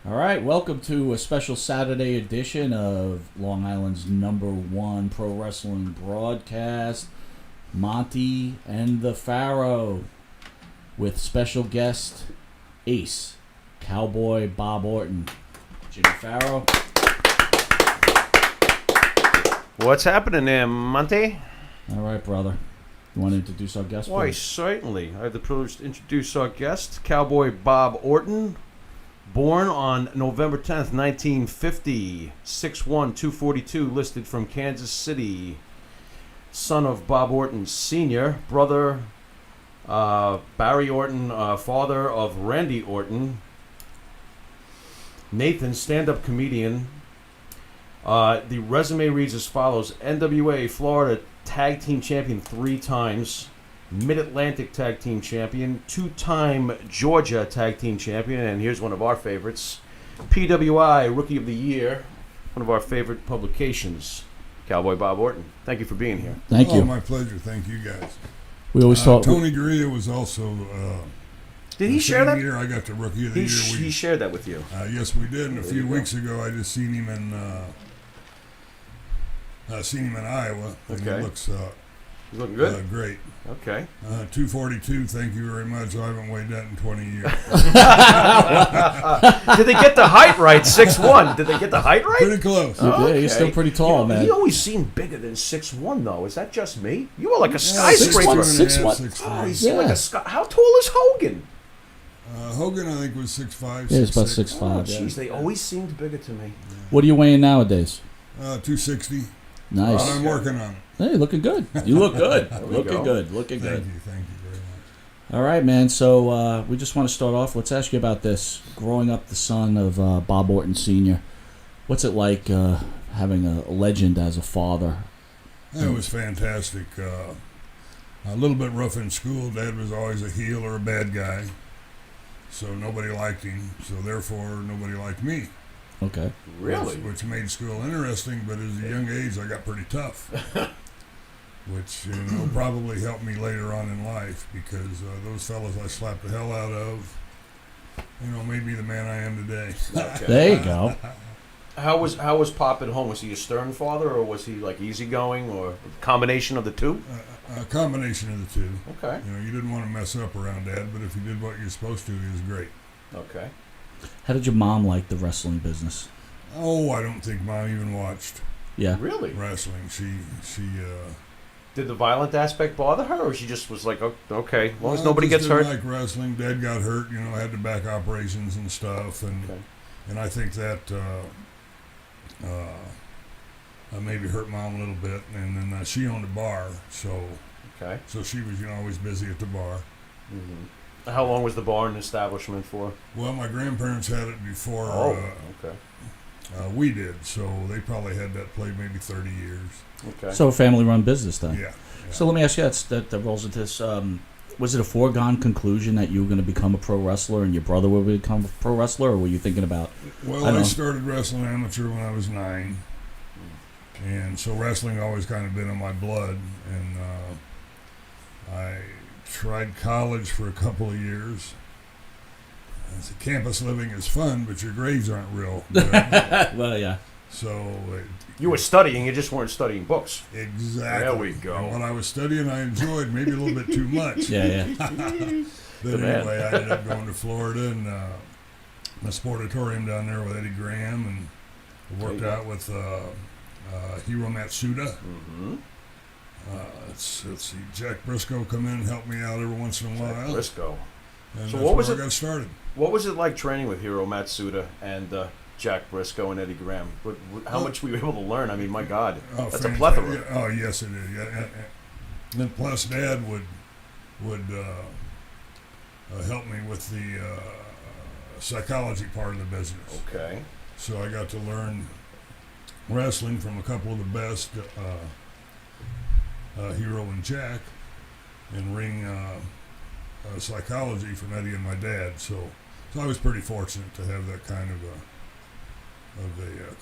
All right, welcome to a special Saturday edition of Long Island's #1 pro wrestling broadcast, Monte and the Pharaoh, with special guest Ace, Cowboy Bob Orton, Jimmy Pharaoh. What's happening there, Monte? All right, brother. You want to introduce our guest? Why, please? certainly. I have the privilege to introduce our guest, Cowboy Bob Orton. Born on November 10th, 1950, 6'1", 242, listed from Kansas City. Son of Bob Orton Sr., brother Barry Orton, father of Randy Orton. Nathan, stand-up comedian. The resume reads as follows: NWA Florida Tag Team Champion 3 times. Mid-Atlantic Tag Team Champion, 2-time Georgia Tag Team Champion, and here's one of our favorites, PWI Rookie of the Year, one of our favorite publications, Cowboy Bob Orton. Thank you for being here. Thank you. My pleasure. Thank you, guys. We always thought Tony Gurria was also. Did he share that? Year I got the Rookie of the Year. He shared that with you. Yes, we did. And a few weeks ago, I just seen him in Iowa. And Okay. he looks You looking good? great. Okay. 242. Thank you very much. I haven't weighed that in 20 years. Did they get the height right? 6'1". Did they get the height right? Pretty close. Yeah, you're still pretty tall, man. He always seemed bigger than 6'1", though. Is that just me? You were like a skyscraper. 6'1", 6'1". Oh, he seemed like a sky. How tall is Hogan? Hogan, I think, was 6'5". Yeah, it's about 6'6". 6'5". Oh, yeah. jeez, they always seemed bigger to me. What are you weighing nowadays? 260. Nice. But I'm working on it. Hey, looking good. You look good. we Looking go. good. Looking Thank good. you. Thank you very much. All right, man. So we just want to start off. Let's ask you about this. Growing up the son of Bob Orton Sr., what's it like having a legend as a father? It was fantastic. A little bit rough in school. Dad was always a heel or a bad guy, so nobody liked him. So therefore, nobody liked me. Okay. Really? Which made school interesting, but at a young age, I got pretty tough. Which, probably helped me later on in life, because those fellas I slapped the hell out of, made me the man I am today. Okay. There you go. How was Pop at home? Was he a stern father, or was he like easygoing, or a combination of the two? A combination of the two. Okay. You didn't want to mess up around Dad, but if you did what you're supposed to, he was great. Okay. How did your mom like the wrestling business? Oh, I don't think Mom even watched Yeah. Really? wrestling. She Did the violent aspect bother her, or she just was like, okay, as long as Well, nobody just gets didn't hurt? like wrestling. Dad got hurt, had the back operations and stuff, and Okay. and I think that maybe hurt Mom a little bit. And then she owned a bar, so Okay. she was always busy at the bar. Mm-hmm. How long was the bar and establishment for? Well, my grandparents had it before Okay. we did, so they probably had that play maybe 30 years. Okay. So a family-run business then. Yeah. So let me ask you, that rolls into this. Was it a foregone conclusion that you were going to become a pro wrestler and your brother would become a pro wrestler, or were you thinking about? Well, I started wrestling amateur when I was 9, and so wrestling always kind of been in my blood. And I tried college for a couple of years. Campus living is fun, but your grades aren't real good. Well, yeah. So You were studying, you just weren't studying books. exactly. There we go. And what I was studying, I enjoyed maybe a little bit too much. Yeah. But Good man. anyway, I ended up going to Florida and a sportatorium down there with Eddie Graham, and worked There you out with Hiro Matsuda. Mm-hmm. Let's see, Jack Briscoe come in and help me out every once in a while. Briscoe. And So that's what was where it- I got started. What was it like training with Hiro Matsuda and Jack Briscoe and Eddie Graham? How much were you able to learn? I mean, my God, that's a fantastic. plethora. Yeah, oh, yes, it is. Yeah, and plus, Dad would help me with the psychology part of the business. Okay. So I got to learn wrestling from a couple of the best, Hero and Jack, and ring psychology from Eddie and my dad. So I was pretty fortunate to have that kind of a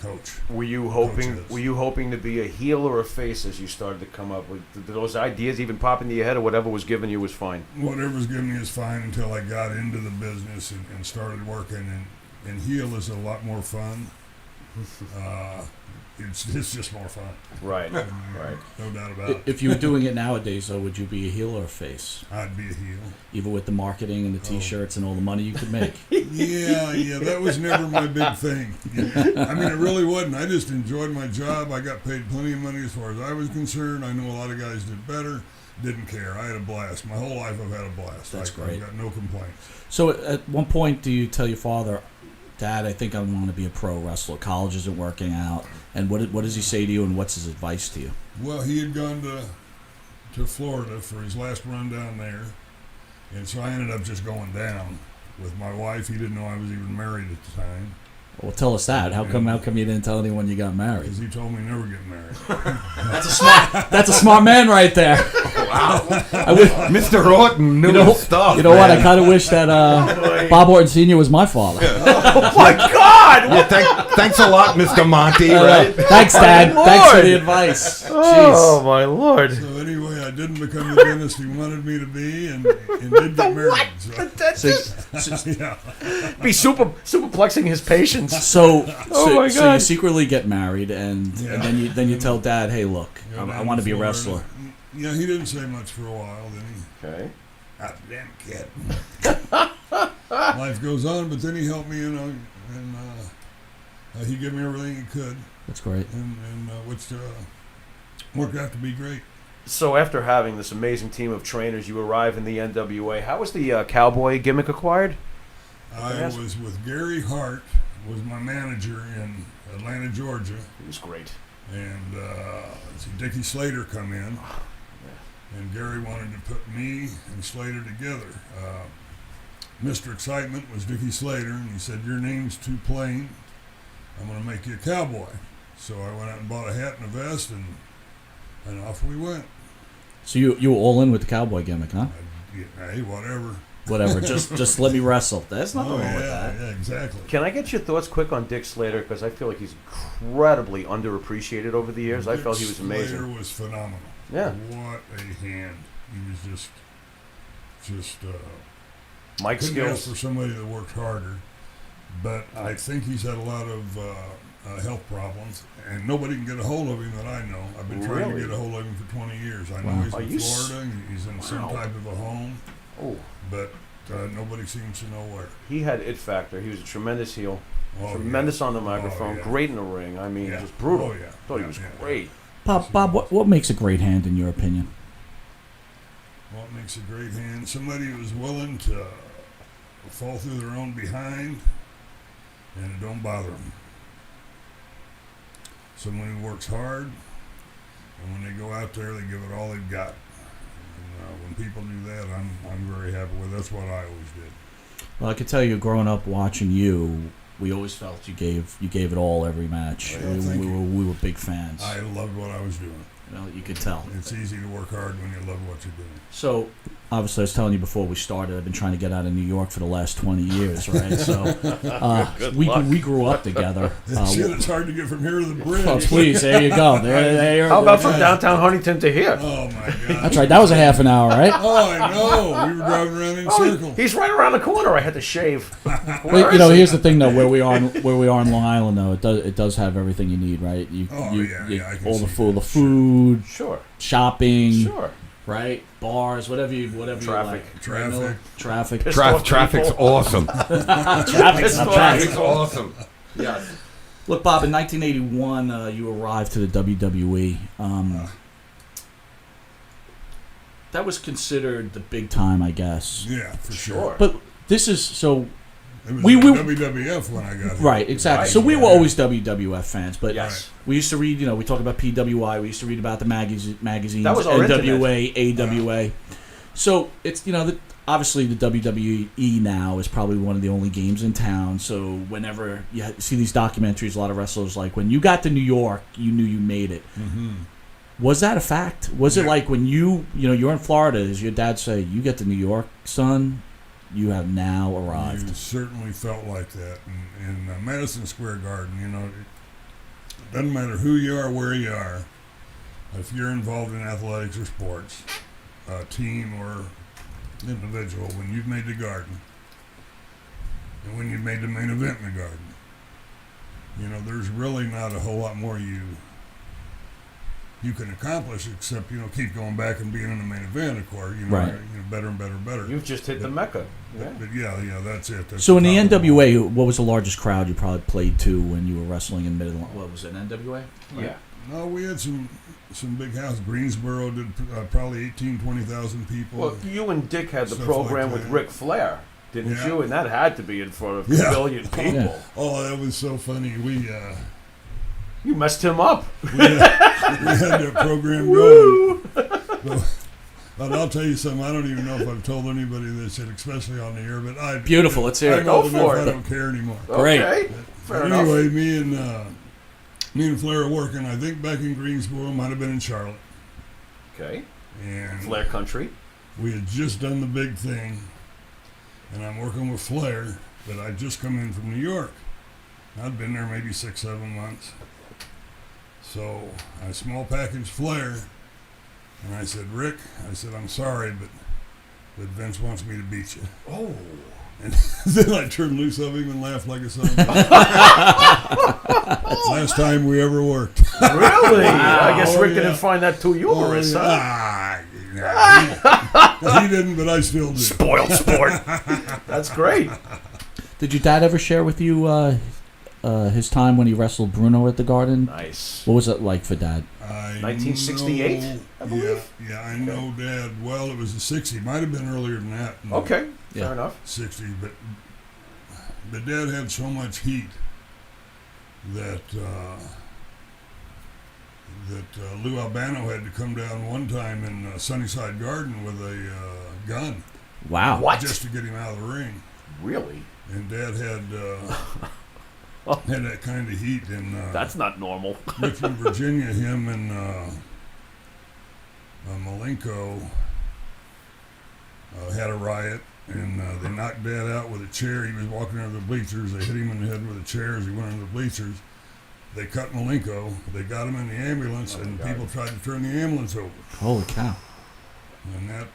coach. Were you hoping? Coaches. Were you hoping to be a heel or a face as you started to come up? Did those ideas even pop into your head, or whatever was given you was fine? Whatever was given me is fine until I got into the business and started working. And and heel is a lot more fun. It's just more fun. Right. Right. No doubt about it. If you were doing it nowadays, though, would you be a heel or a face? I'd be a heel. Even with the marketing and the T-shirts and all the money you could make. Yeah, that was never my big thing. I mean, it really wasn't. I just enjoyed my job. I got paid plenty of money as far as I was concerned. I know a lot of guys did better. Didn't care. I had a blast. My whole life I've had a blast. That's great. I've got no complaints. So at one point, do you tell your father, Dad, I think I want to be a pro wrestler. College isn't working out. And what does he say to you, and what's his advice to you? Well, he had gone to Florida for his last run down there, and so I ended up just going down with my wife. He didn't know I was even married at the time. Well, tell us that. How come you didn't tell anyone you got married? Because he told me never get married. That's a smart man right there. Wow. Mr. Orton knew his stuff. You know what? I kind of wish that Bob Orton Sr. was my father. Oh my God! Yeah, thanks a lot, Mr. Monty. Right? Thanks, Dad. Lord. Thanks for the advice. Oh my Lord! So anyway, I didn't become the dentist he wanted me to be, and did get married. What? So, yeah. Be superplexing his patients. So my so God. you secretly get married, and then you tell Dad, hey, look, Go I down want to be a Florida. wrestler. Yeah, he didn't say much for a while. Then he, Okay. damn kid. Life goes on, but then he helped me, and he gave me everything he could, That's great. and which worked out to be great. So after having this amazing team of trainers, you arrive in the NWA. How was the Cowboy gimmick acquired? I was with Gary Hart, was my manager in Atlanta, Georgia, It was great. and Dickie Slater come in, and Gary wanted to put me and Slater together. Mr. Excitement was Dickie Slater, and he said, your name's too plain. I'm going to make you a cowboy. So I went out and bought a hat and a vest, and off we went. So you were all in with the cowboy gimmick, huh? Hey, whatever. Whatever. just let me wrestle. There's nothing wrong with that. Yeah, exactly. Can I get your thoughts quick on Dick Slater? Because I feel like he's incredibly underappreciated over the years. I Dick felt he was amazing. Slater was phenomenal. Yeah. What a hand. He was just Mike couldn't ask skills. for somebody that worked harder. But I think he's had a lot of health problems, and nobody can get a hold of him that I know. I've been trying to Really? get a hold of him for 20 years. I know Wow. he's Are in you Florida. He's in some Wow. type of a home, Oh, but nobody seems to know where. he had it factor. He was a tremendous heel. Oh, Tremendous on the microphone. yeah. Great in the ring. I mean, Yeah. just brutal. Oh, yeah. Thought he was Yeah. great. Bob, what makes a great hand in your opinion? What makes a great hand? Somebody who's willing to fall through their own behind, and it don't bother them. Someone who works hard, and when they go out there, they give it all they've got. And when people do that, I'm very happy with. That's what I always did. Well, I could tell you, growing up watching you, we always felt you gave it all every match. Oh, yeah, thank you. We were big fans. I loved what I was doing. You could tell. It's easy to work hard when you love what you're doing. So, obviously, I was telling you before we started, I've been trying to get out of New York for the last 20 years, right? So, we grew up together. Shit, it's hard to get from here to the bridge. Oh, please, there you go. There, How about from downtown Huntington to here? Oh my God. That's right. That was a half an hour, right? Oh, I know. We were driving around in circles. He's right around the corner. I had to shave. But, here's the thing, though. Where we are in Long Island, though, it does have everything you need, right? I can all see the that. food, Sure. shopping, Sure. right? Bars, whatever you Traffic. like. Traffic. Pissed off Traffic's people. awesome. Traffic's not bad. Traffic's awesome. Yes. Look, Bob, in 1981, you arrived to the WWE. That was considered the big time, I guess. Yeah, for sure. Sure. But this is so. It was We- WWF when I got here. Right, exactly. Right. So we were always WWF fans, but Yes. we used to read, we talk about PWI, we used to read about the magazines, That was our NWA, AWA. So it's, obviously the WWE now is probably one of the only games in town. So whenever you see these documentaries, a lot of wrestlers, like when you got to New York, you knew you made it. Mm-hmm. Was that a fact? Was it Yeah. like when you're in Florida, does your dad say, you get to New York, son, you have now arrived? You certainly felt like that. In Madison Square Garden, it doesn't matter who you are, where you are. If you're involved in athletics or sports, team or individual, when you've made the Garden, and when you made the main event in the Garden. You know, there's really not a whole lot more you can accomplish except, you know, keep going back and being in the main event, of course. You know, Right. you know, better and better and better. You've just hit the Mecca. Yeah. But yeah, that's it. That's So in the top of NWA, what was the largest crowd you probably played to when you were wrestling in Mid-Atlantic? What was it, NWA? Yeah. No, we had some big house. Greensboro did probably 18, 20,000 people. Well, you and Dick had the Stuff program like with that. Ric Flair, didn't Yeah. you? And that had to be in front of Yeah. a billion people. Yeah. Oh, that was so funny. You messed him up. We had that program going. But I'll tell you something. I don't even know if I've told anybody this yet, especially on the air. But Beautiful. Let's hear it. I'm Go old for enough, it. I don't care anymore. Great. Okay. Fair enough. Anyway, me and Flair are working. I think back in Greensboro, might have been in Charlotte, Okay. and Flair country. we had just done the big thing. And I'm working with Flair, but I'd just come in from New York. I'd been there maybe 6, 7 months. So I small packaged Flair, and I said, Rick, I said, I'm sorry, but Vince wants me to beat you. Oh. And then I turned loose of him and laughed like a son. Last time we ever worked. Really? I guess Oh, Rick yeah. didn't find that too humorous, huh? He didn't, but I still do. Spoiled sport. That's great. Did your dad ever share with you his time when he wrestled Bruno at the Garden? Nice. What was it like for Dad? 1968, I believe? Yeah, I know Dad. Well, it was the 60s. Might have been earlier than that. Okay. Yeah. Fair enough. 60s, but Dad had so much heat that Lou Albano had to come down one time in Sunnyside Garden with a gun Wow. What? just to get him out of the ring. Really? And Dad had had that kind of heat in That's not normal. Richmond, Virginia. Him and Malenko had a riot, and they knocked Dad out with a chair. He was walking under the bleachers. They hit him in the head with a chair as he went under the bleachers. They cut Malenko. They got him in the ambulance, Oh, and God. people tried to turn the ambulance over. Holy cow. And that,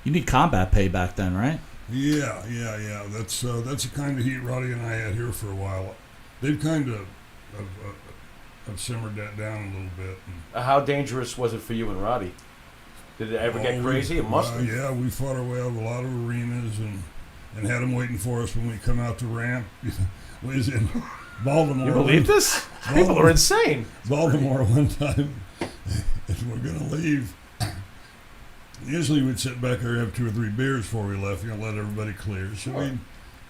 You need combat pay back then, right? yeah. That's the kind of heat Roddy and I had here for a while. They've kind of simmered that down a little bit. And, How dangerous was it for you and Roddy? Did it ever get crazy? It must have. Yeah, we fought our way out of a lot of arenas and had them waiting for us when we come out the ramp. We was in Baltimore. You believe this? People are insane. Baltimore one time, and we're going to leave. Usually we'd sit back there and have 2 or 3 beers before we left, let everybody clear. So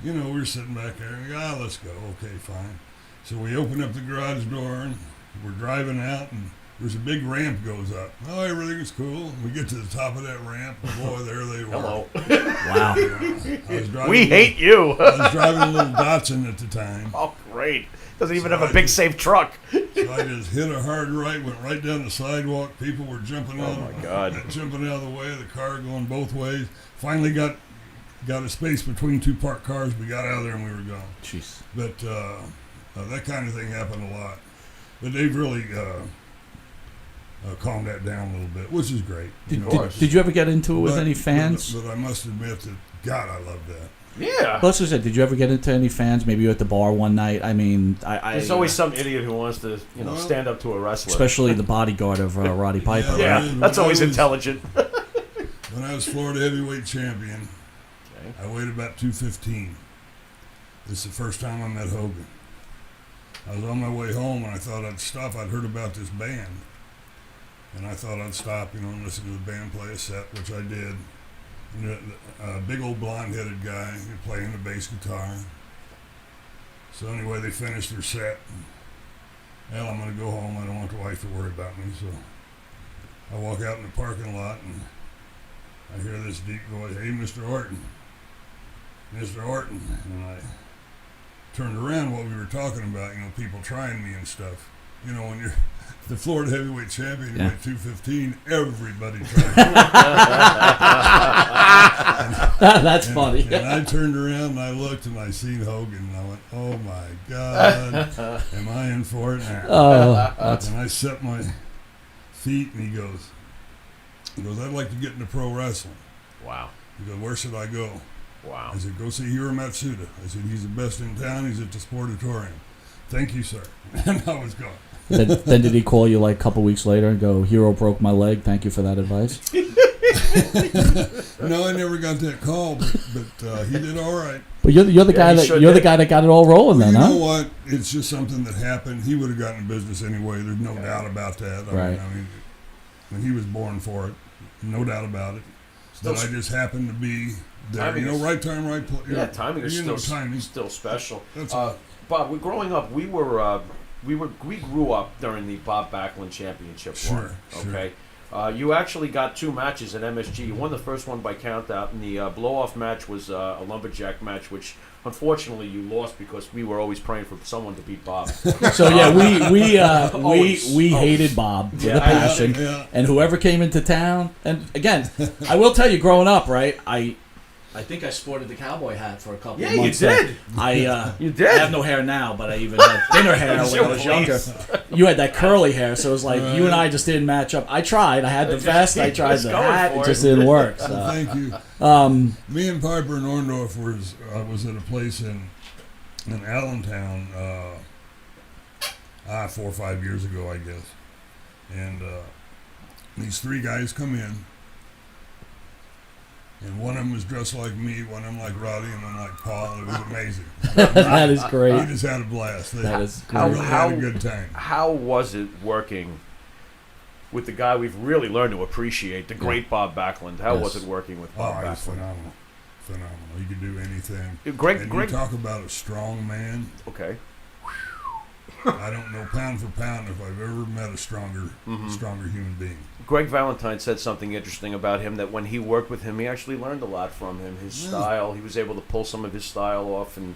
we were sitting back there and let's go. Okay, fine. So we open up the garage door and we're driving out and there's a big ramp goes up. Oh, everything is cool. We get to the top of that ramp, and boy, there they were. Hello. Wow. I was driving We hate you. I was driving a little Datsun at the time. Oh, great. Doesn't even So have a I big, just- safe truck. So I just hit a hard right, went right down the sidewalk. People were jumping out. Oh, my God. Jumping out of the way. The car going both ways. Finally got a space between 2 parked cars. We got out of there and we were gone. Jeez. But that kind of thing happened a lot. But they've really calmed that down a little bit, which is great. Did you ever get into it with But- any fans? But I must admit that, God, I love that. Yeah. Well, that's what I said. Did you ever get into any fans? Maybe you were at the bar one night. I mean, There's always some idiot who wants to, Well, stand up to a wrestler. especially the bodyguard of Roddy Piper. Yeah. Right? Yeah, that's When I always was- intelligent. When I was Florida heavyweight champion, Okay. I weighed about 215. This is the first time I met Hogan. I was on my way home and I thought I'd stop. I'd heard about this band. And I thought I'd stop, and listen to the band play a set, which I did. And a big old blonde-headed guy playing the bass guitar. So anyway, they finished their set. Well, I'm going to go home. I don't want the wife to worry about me. So I walk out in the parking lot and I hear this deep voice, "Hey, Mr. Orton. Mr. Orton." And I turned around what we were talking about, people trying me and stuff. When you're the Florida heavyweight champion, you Yeah. weigh 215, everybody tries you. That's funny. And I turned around and I looked and I seen Hogan and I went, "Oh my God, am I in for it now?" Oh, that's And I set my feet and he goes, "I'd like to get into pro wrestling." Wow. He goes, "Where should I go?" Wow. I said, go see Hiro Matsuda. I said, he's the best in town. He's at the Sportatorium. Thank you, sir. And I was gone. Then did he call you like a couple weeks later and go, Hero broke my leg, thank you for that advice? No, I never got that call, but he did all right. But you're the guy that got it all rolling Well, then, you huh? know what? It's just something that happened. He would have gotten in business anyway. There's no doubt about that. Right. I mean, when he was born for it, no doubt about it. But I just happened to be there. Right time, right place. Yeah, timing is timing. still special. That's Bob, growing up, we grew up during the Bob Backlund Championship run. Okay. You actually got 2 matches at MSG. You won the first one by countout, and the blow-off match was a lumberjack match, which unfortunately you lost because we were always praying for someone to beat Bob. So yeah, we hated Bob with a passion, and whoever came into town. And again, I will tell you, growing up, right, I think I sported the cowboy hat for a couple of months. Yeah, you did. You did. I have no hair now, but I even had thinner hair when I was younger. You had that curly hair, so it was like you and I just didn't match up. I tried. I had the vest. I tried the hat. It just didn't work. So. Thank you. Me and Piper and Orndorff was at a place in Allentown 4 or 5 years ago, I guess. And these 3 guys come in. And one of them was dressed like me, one of them like Roddy, and one like Paul. It was amazing. That is great. We just had a blast. That is we really had a good time. How was it working with the guy we've really learned to appreciate, the great Bob Backlund? How was it working with Bob Backlund? Phenomenal. He could do anything. Greg, you talk about a strong man. Okay. I don't know pound for pound if I've ever met a stronger human being. Greg Valentine said something interesting about him, that when he worked with him, he actually learned a lot from him. His style, he was able to pull some of his style off, and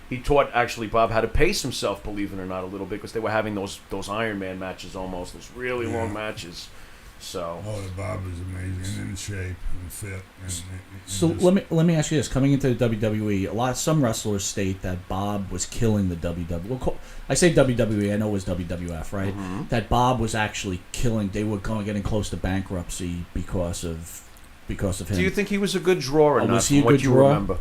he taught actually Bob how to pace himself, believe it or not, a little bit, because they were having those Iron Man matches almost, those really long matches. So. Bob is amazing and in shape and fit. So let me ask you this: coming into the WWE, some wrestlers state that Bob was killing the WWE. Well, I say WWE, I know it was WWF, right? Mm-hmm. That Bob was actually killing. They were getting close to bankruptcy because of him. Do you think he was a good draw or not? Was he a good draw? Remember?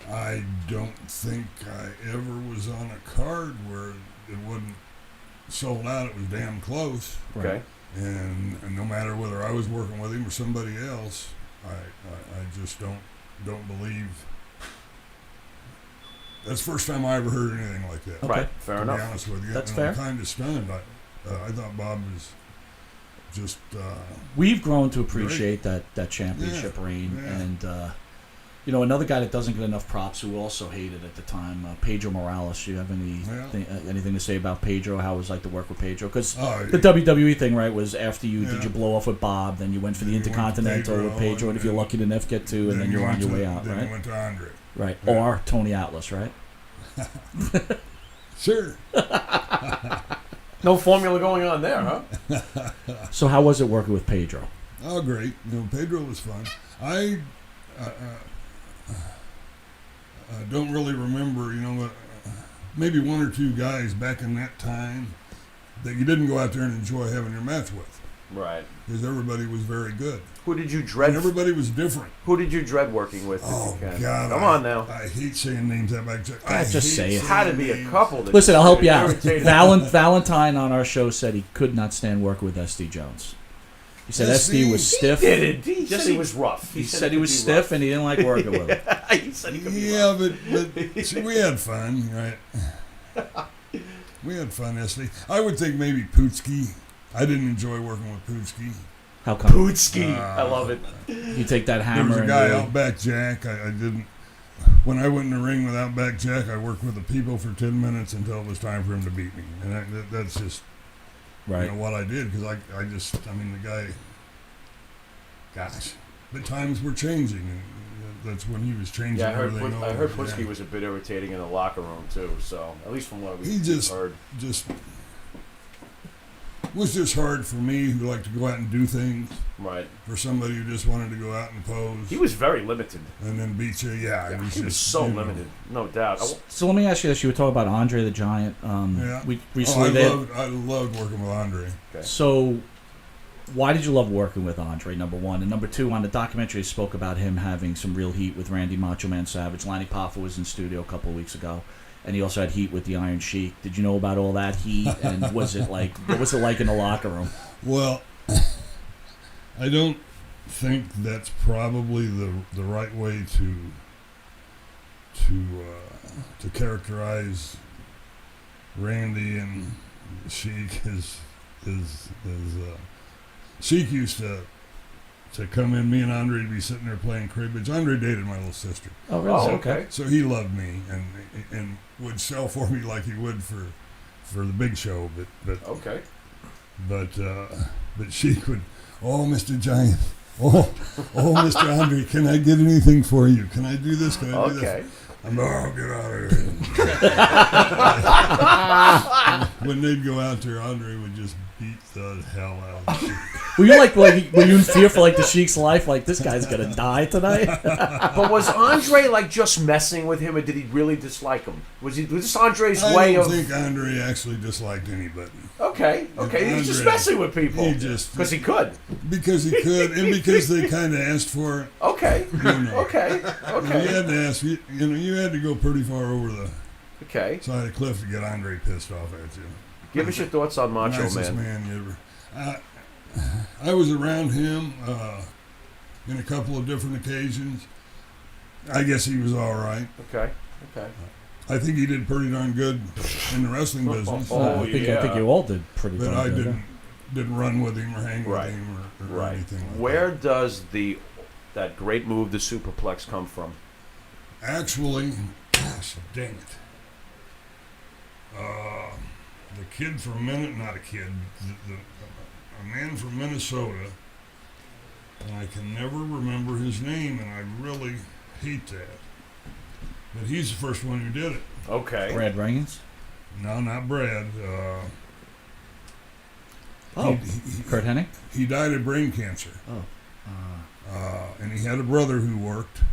I don't think I ever was on a card where it wasn't sold out. It was damn close. Okay. And no matter whether I was working with him or somebody else, I just don't believe. That's the first time I ever heard anything like that. Okay. Right, fair enough. To be honest with you, that's fair. I'm kind of stunned. I thought Bob was just. We've grown to appreciate that championship reign, and another guy that doesn't get enough props, who also hated at the time, Pedro Morales. Do you have anything to say about Pedro? How it was like to work with Pedro? Because the WWE thing, right, was after did you blow off with Bob, then you went for the Intercontinental with Pedro, and if you're lucky to never get to, and then you're on your way out, then right? You went to Andre. Right, or Tony Atlas, right? Sure. No formula going on there, huh? So how was it working with Pedro? Oh, great. Pedro was fun. I don't really remember, maybe 1 or 2 guys back in that time that you didn't go out there and enjoy having your match with. Right. Because everybody was very good. Who did you dread? And everybody was different. Who did you dread working with? Oh, God. Come on now. I hate saying names that back. Just say it. Had to be a couple. Listen, I'll help you out. Valentine on our show said he could not stand working with SD Jones. He said SD was stiff. He said he was rough. He said he was stiff and he didn't like working with him. He said he could be rough. but see, we had fun, right? We had fun, SD. I would think maybe Putski. I didn't enjoy working with Putski. How come? Putski. I love it. You take that hammer. There was a guy, Outback Jack. I didn't. When I went in the ring with Outback Jack, I worked with the people for 10 minutes until it was time for him to beat me. And that's just what I did, because the guy, gosh, the times were changing. And that's when he was changing everything over. I heard Putski was a bit irritating in the locker room, too. So, at least from what we heard. It was just hard for me, who liked to go out and do things. Right. For somebody who just wanted to go out and pose. He was very limited. And then beat you. He was so limited, no doubt. So let me ask you this: you were talking about Andre the Giant. We recently I loved working with Andre. Okay. So, why did you love working with Andre, number one? And number two, on the documentary, spoke about him having some real heat with Randy Macho Man Savage. Lanny Poffo was in studio a couple of weeks ago, and he also had heat with the Iron Sheik. Did you know about all that heat? And what was it like in the locker room? Well, I don't think that's probably the right way to characterize Randy and Sheik. Sheik used to come in. Me and Andre would be sitting there playing cribbage. Andre dated my little sister. Oh, really? Oh, okay. So he loved me and would sell for me like he would for the big show. But Okay. But Sheik would, oh, Mr. Giant, oh, Mr. Andre, can I get anything for you? Can I do this? Can I do Okay. this? I'm, oh, get out of here. When they'd go out there, Andre would just beat the hell out of Sheik. Were you in fear for the Sheik's life? Like, this guy's gonna die tonight? But was Andre just messing with him, or did he really dislike him? Was this Andre's way I of? don't think Andre actually disliked anybody. Okay. He was just messing with people. Because he could. Because he could, and because they kind of asked for it. Okay. You know. Okay. You had to ask. You had to go pretty far over the side of the cliff to get Andre pissed off at you. Give us your thoughts on Macho Nicest Man. man you ever. I was around him in a couple of different occasions. I guess he was all right. Okay. I think he did pretty darn good in the wrestling business. Oh, I think you all did pretty good. But I didn't run with him or hang with him or anything like Where that. does that great move, the superplex, come from? Actually, gosh dang it. The kid from not a kid, a man from Minnesota, and I can never remember his name, and I really hate that. But he's the first one who did it. Okay. Brad Reigns? No, not Brad. Kurt Hennig? He died of brain cancer. Oh. And he had a brother who worked,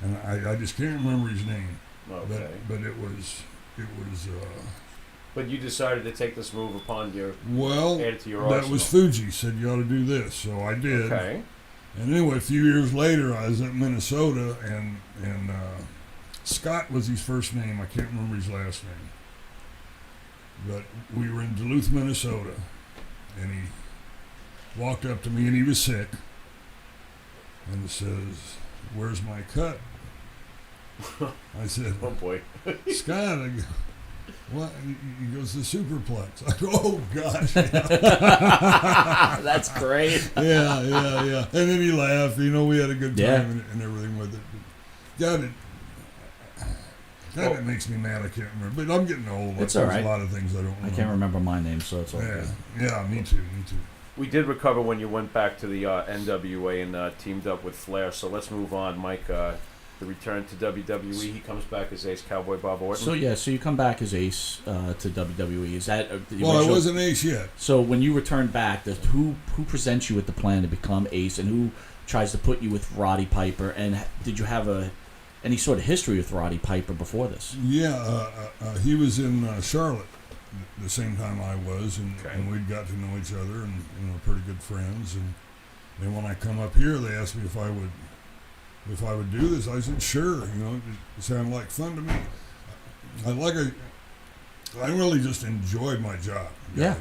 and I just can't remember his name. Okay. But it was. But you decided to take this move upon your. Well, add it to your that arsenal. was Fuji said you ought to do this, so I did. Okay. And anyway, a few years later, I was at Minnesota, and Scott was his first name. I can't remember his last name. But we were in Duluth, Minnesota, and he walked up to me, and he was sick, and he says, "Where's my cut?" I said, Oh boy. "Scott," I go, "What?" He goes, "The superplex." I go, "Oh gosh." That's great. Yeah. And then he laughed. We had a good time and everything with it. But God, it makes me mad. I can't remember. But I'm getting old. It's all right. There's a lot of things I don't remember. I can't remember my name, so it's all good. Yeah, me too. We did recover when you went back to the NWA and teamed up with Flair. So let's move on, Mike. The return to WWE. He comes back as Ace Cowboy Bob Orton. So you come back as Ace to WWE. Is that? Well, I wasn't Ace yet. So when you return back, who presents you with the plan to become Ace, and who tries to put you with Roddy Piper? And did you have any sort of history with Roddy Piper before this? Yeah, he was in Charlotte the same time I was, and we'd got to know each other, and pretty good friends. And when I come up here, they asked me if I would do this. I said sure. It sounded like fun to me. I really just enjoyed my job, guys. Yeah.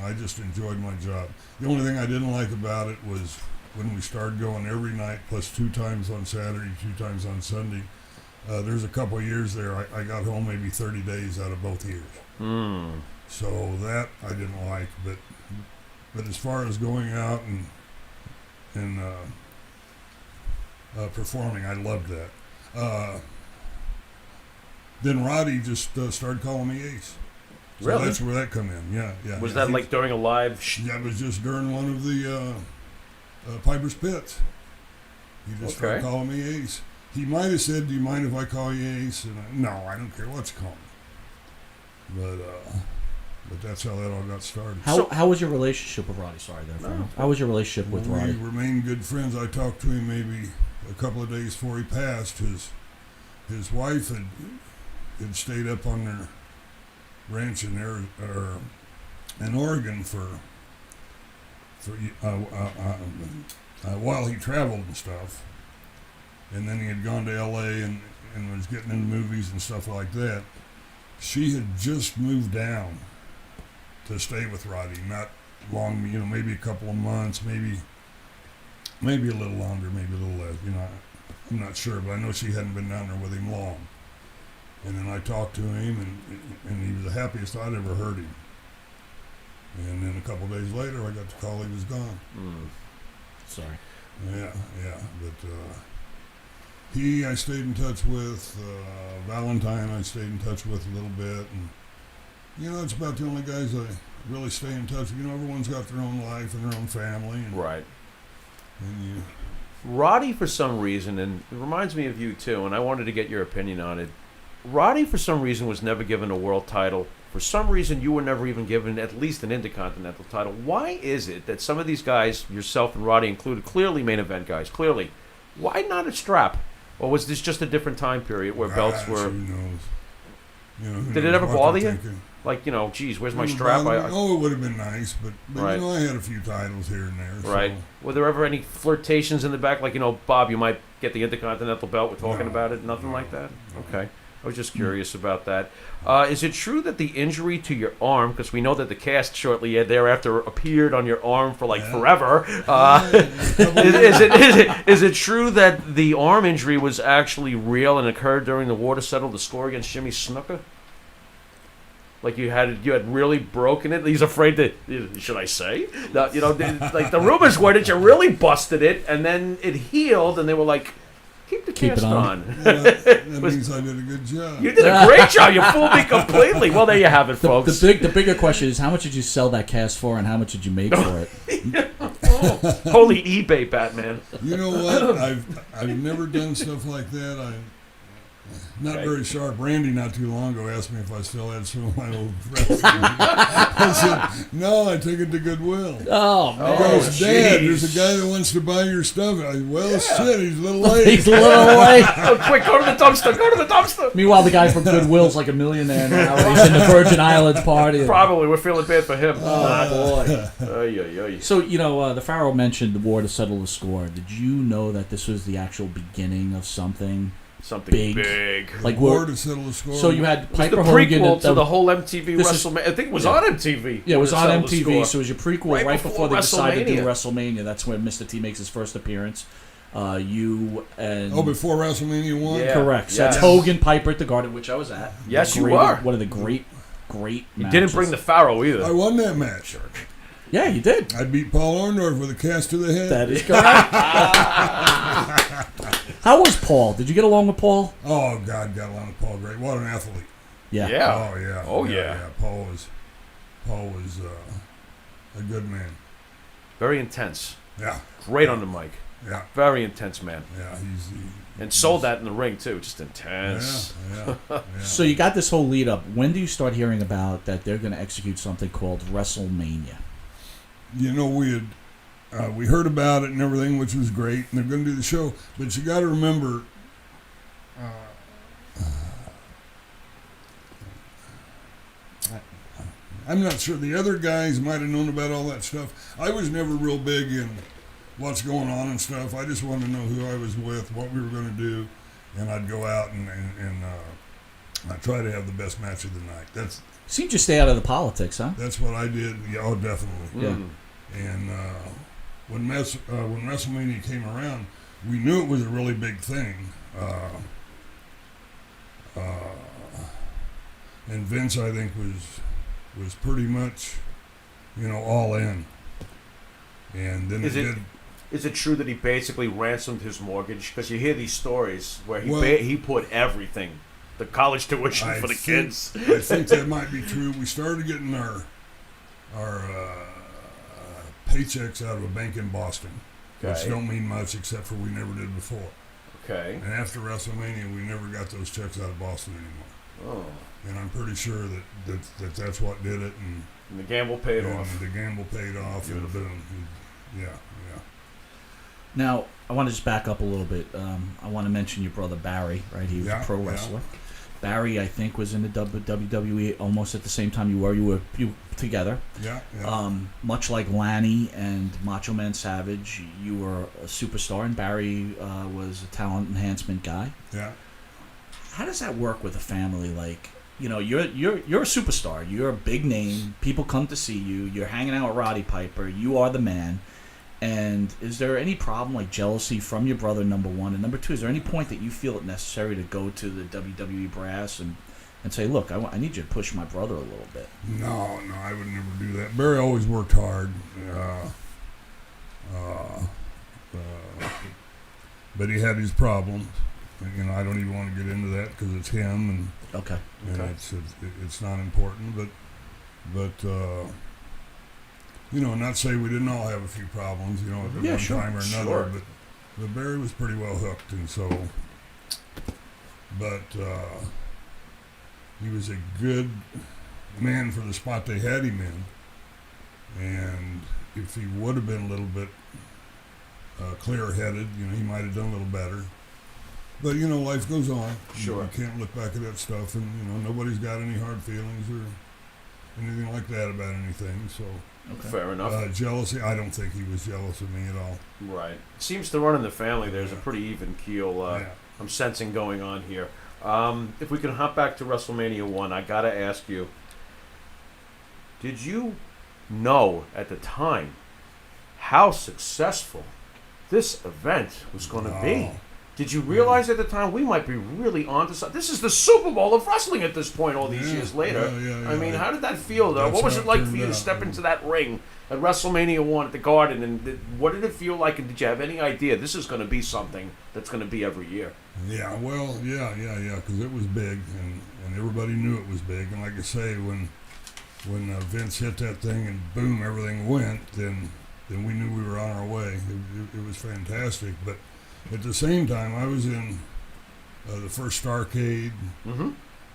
I just enjoyed my job. The only thing I didn't like about it was when we started going every night, plus 2 times on Saturday, 2 times on Sunday. There's a couple of years there, I got home maybe 30 days out of both years. So that I didn't like. But as far as going out and performing, I loved that. Then Roddy just started calling me Ace. So really? That's where that come in. Yeah. Was that like during a live? That was just during one of the Piper's Pits. He just started calling me Ace. He might have said, "Do you mind if I call you Ace?" And no, I don't care. Let's call me. But that's how that all got started. How was your relationship with Roddy? Sorry, How was your relationship with Roddy? We remained good friends. I talked to him maybe a couple of days before he passed. His wife had stayed up on their ranch in Oregon for while he traveled and stuff, and then he had gone to L.A. and was getting into movies and stuff like that. She had just moved down to stay with Roddy, not long, maybe a couple of months, maybe a little longer, maybe a little less. I'm not sure, but I know she hadn't been down there with him long. And then I talked to him, and he was the happiest I'd ever heard him. And then a couple of days later, I got the call he was gone. Sorry. Yeah, but I stayed in touch with. Valentine, I stayed in touch with a little bit, and it's about the only guys I really stay in touch with. Everyone's got their own life and their own family. And, Right. And Roddy, for some reason, and it reminds me of you too, and I wanted to get your opinion on it. Roddy, for some reason, was never given a world title. For some reason, you were never even given at least an Intercontinental title. Why is it that some of these guys, yourself and Roddy included, clearly main event guys, clearly, why not a strap? Or was this just a different time period where belts were... Who knows? Did it ever bother you? Thinking. Like, geez, where's my strap? It would have been nice, but right. I had a few titles here and there. Right. So. Were there ever any flirtations in the back? Like, Bob, you might get the Intercontinental belt. We're talking about it. Nothing like that? Okay. I was just curious about that. Is it true that the injury to your arm, because we know that the cast shortly thereafter appeared on your arm for forever, is it true that the arm injury was actually real and occurred during the war to settle the score against Jimmy Snuka? Like you had really broken it. He's afraid to. Should I say? Like the rumors were that you really busted it, and then it healed, and they were like, "Keep the cast on." That means I did a good job. You did a great job. You fooled me completely. Well, there you have it, folks. The bigger question is, how much did you sell that cast for, and how much did you make for it? Holy eBay, Batman! You know what? I've never done stuff like that. I'm not very sharp. Randy, not too long ago, asked me if I still had some of my old wrestling. I said, no, I took it to Goodwill. Oh, man. He goes, Dad, there's a guy that wants to buy your stuff. Shit, he's a little late. He's a little late. Oh, quick, go to the dumpster. Meanwhile, the guy from Goodwill's like a millionaire now. He's in the Virgin Islands party. Probably. We're feeling bad for him. Oh, boy. So, the Pharaoh mentioned the war to settle the score. Did you know that this was the actual beginning of something big? Like war to settle the score. So you had Piper the Hogan. Prequel to the whole MTV WrestleMania. I think it was on MTV. Yeah, it was on MTV. So it was your prequel right before they decided to do WrestleMania. That's when Mr. T makes his first appearance. You and before WrestleMania 1? Yeah. Correct. So that's Hogan, Piper at the Garden, which I was at. Yes, you were. One of the great You matches. didn't bring the Pharaoh either. I won that match. Yeah, you did. I beat Paul Orndorff with a cast to the head. That is correct. How was Paul? Did you get along with Paul? Oh, God, got along with Paul great. What an athlete. Yeah. Yeah. Oh, yeah. Oh, yeah. Paul was a good man. Very intense. Yeah. Great on the mic. Yeah. Very intense man. Yeah, and sold that in the ring, too. Just intense. Yeah. So you got this whole lead up. When do you start hearing about that they're going to execute something called WrestleMania? We heard about it and everything, which was great, and they're going to do the show. But you got to remember, I'm not sure. The other guys might have known about all that stuff. I was never real big in what's going on and stuff. I just wanted to know who I was with, what we were going to do, and I'd go out and I try to have the best match of the night. Seemed to stay out of the politics, huh? That's what I did. Yeah, oh, definitely. Yeah. And when WrestleMania came around, we knew it was a really big thing. And Vince, I think, was pretty much, all in. And then Is it true that he basically ransomed his mortgage? Because you hear these stories where he put everything, the college tuition for the kids. I think that might be true. We started getting our paychecks out of a bank in Boston, which don't mean much except for we never did before. Okay. And after WrestleMania, we never got those checks out of Boston anymore. Oh. And I'm pretty sure that's what did it. And the gamble paid off. The gamble paid off. Beautiful. Yeah. Now, I want to just back up a little bit. I want to mention your brother Barry, right? He was a pro wrestler. Barry, I think, was in the WWE almost at the same time you were. You were together. Yeah. Much like Lanny and Macho Man Savage, you were a superstar, and Barry was a talent enhancement guy. Yeah. How does that work with a family? Like, you're a superstar. You're a big name. People come to see you. You're hanging out with Roddy Piper. You are the man. And is there any problem, like jealousy from your brother, number one? And number two, is there any point that you feel it necessary to go to the WWE brass and say, look, I need you to push my brother a little bit? No, I would never do that. Barry always worked hard. But he had his problems. I don't even want to get into that because it's him, and Okay. it's not important. But not say we didn't all have a few problems, at one time or another. Sure. But Barry was pretty well hooked, and so. But he was a good man for the spot they had him in, and if he would have been a little bit clear-headed, he might have done a little better. But life goes on. Sure. You can't look back at that stuff, and nobody's got any hard feelings or anything like that about anything. So. Okay. Fair enough. Jealousy, I don't think he was jealous of me at all. Right. Seems to run in the family. There's a pretty even keel. Yeah. I'm sensing going on here. If we can hop back to WrestleMania 1, I gotta ask you, did you know at the time how successful this event was going to be? No. Did you realize at the time we might be really onto something? This is the Super Bowl of wrestling at this point all these years later. Yeah, I mean, how did that feel, though? That's What was how it it like for turned you to out. step into that ring at WrestleMania 1 at the Garden? And what did it feel like? And did you have any idea this is going to be something that's going to be every year? Yeah, well, yeah, because it was big, and everybody knew it was big. And like I say, when Vince hit that thing and boom, everything went, then we knew we were on our way. It was fantastic. But at the same time, I was in the first Starrcade. Mm-hmm.